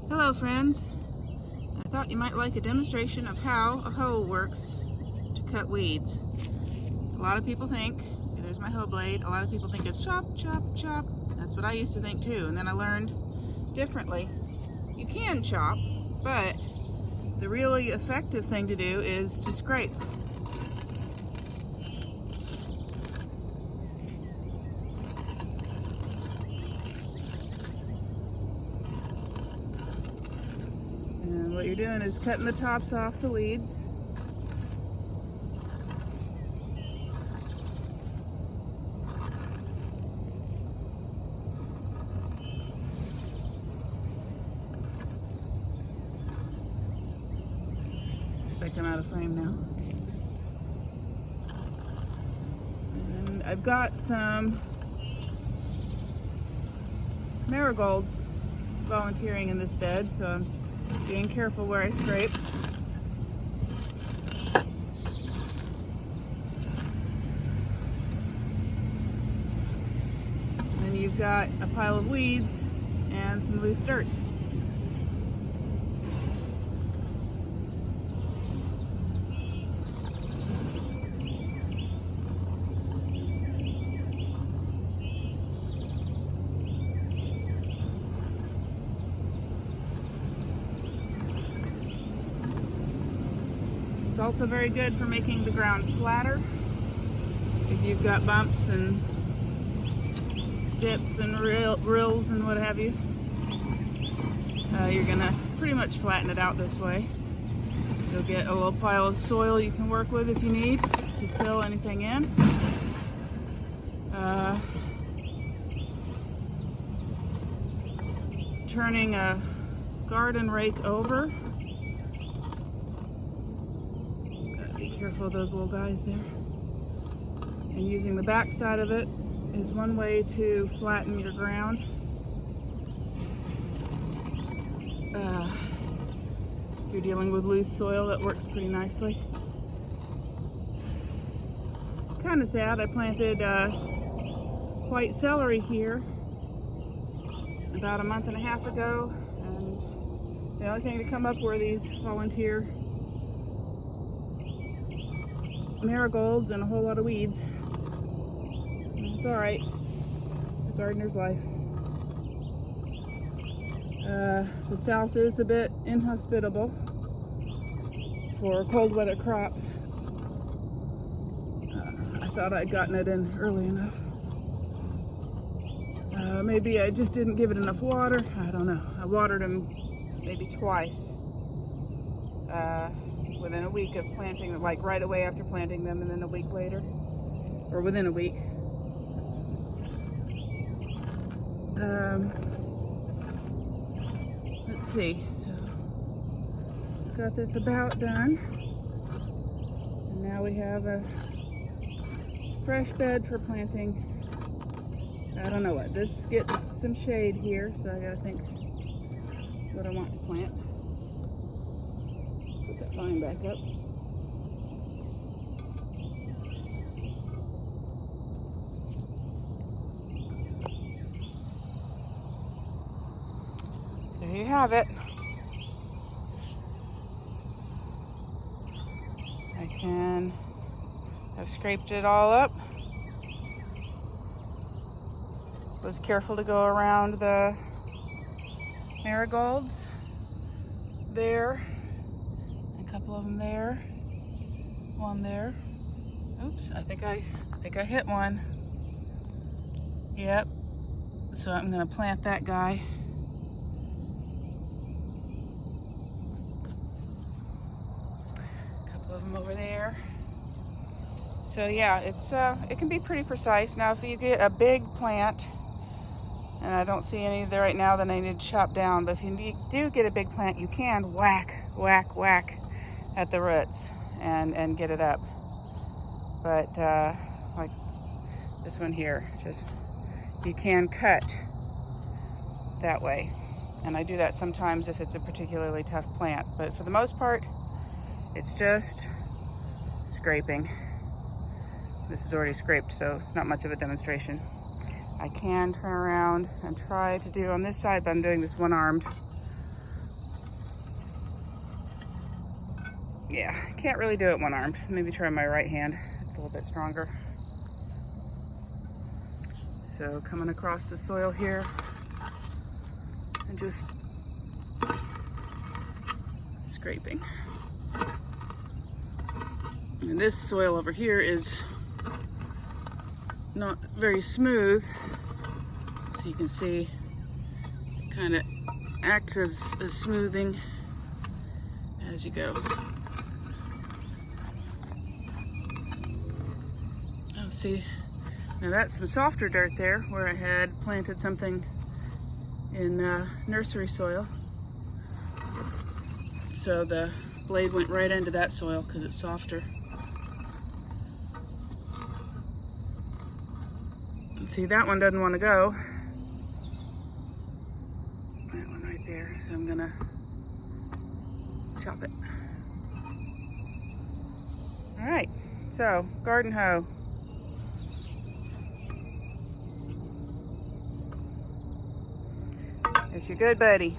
Hello friends, I thought you might like a demonstration of how a hoe works to cut weeds. A lot of people think, see there's my hoe blade, a lot of people think it's chop, chop, chop. That's what I used to think too, and then I learned differently. You can chop, but the really effective thing to do is to scrape. And what you're doing is cutting the tops off the weeds. I suspect I'm out of frame now. And I've got some marigolds volunteering in this bed, so I'm being careful where I scrape. And you've got a pile of weeds and some loose dirt. It's also very good for making the ground flatter. If you've got bumps and dips and rills and what have you, you're gonna pretty much flatten it out this way. You'll get a little pile of soil you can work with if you need to fill anything in. Turning a garden rake over. Be careful of those little guys there. And using the back side of it is one way to flatten your ground. If you're dealing with loose soil, that works pretty nicely. Kind of sad, I planted white celery here about a month and a half ago, and the only thing to come up were these volunteer marigolds and a whole lot of weeds. It's all right. It's a gardener's life. The south is a bit inhospitable for cold weather crops. I thought I'd gotten it in early enough. Maybe I just didn't give it enough water. I don't know. I watered them maybe twice within a week of planting them, like right away after planting them, and then a week later, or within a week. Let's see, so got this about done, and now we have a fresh bed for planting. I don't know what, this gets some shade here, so I gotta think what I want to plant. Put that vine back up. There you have it. I've scraped it all up. Was careful to go around the marigolds there, a couple of them there, one there. Oops, I think I hit one. Yep. So I'm gonna plant that guy. A couple of them over there. So yeah, it can be pretty precise. Now if you get a big plant, and I don't see any there right now that I need to chop down, but if you do get a big plant, you can whack, whack, whack at the roots and get it up. But like this one here, just you can cut that way. And I do that sometimes if it's a particularly tough plant, but for the most part, it's just scraping. This is already scraped, so it's not much of a demonstration. I can turn around and try to do on this side, but I'm doing this one-armed. Yeah, can't really do it one-armed. Maybe try my right hand. It's a little bit stronger. So coming across the soil here and just scraping. And this soil over here is not very smooth, so you can see it kind of acts as smoothing as you go. Oh, see, now that's some softer dirt there where I had planted something in nursery soil. So the blade went right into that soil because it's softer. And see, that one doesn't want to go. That one right there. So I'm gonna chop it. All right, so garden hoe. It's your good buddy.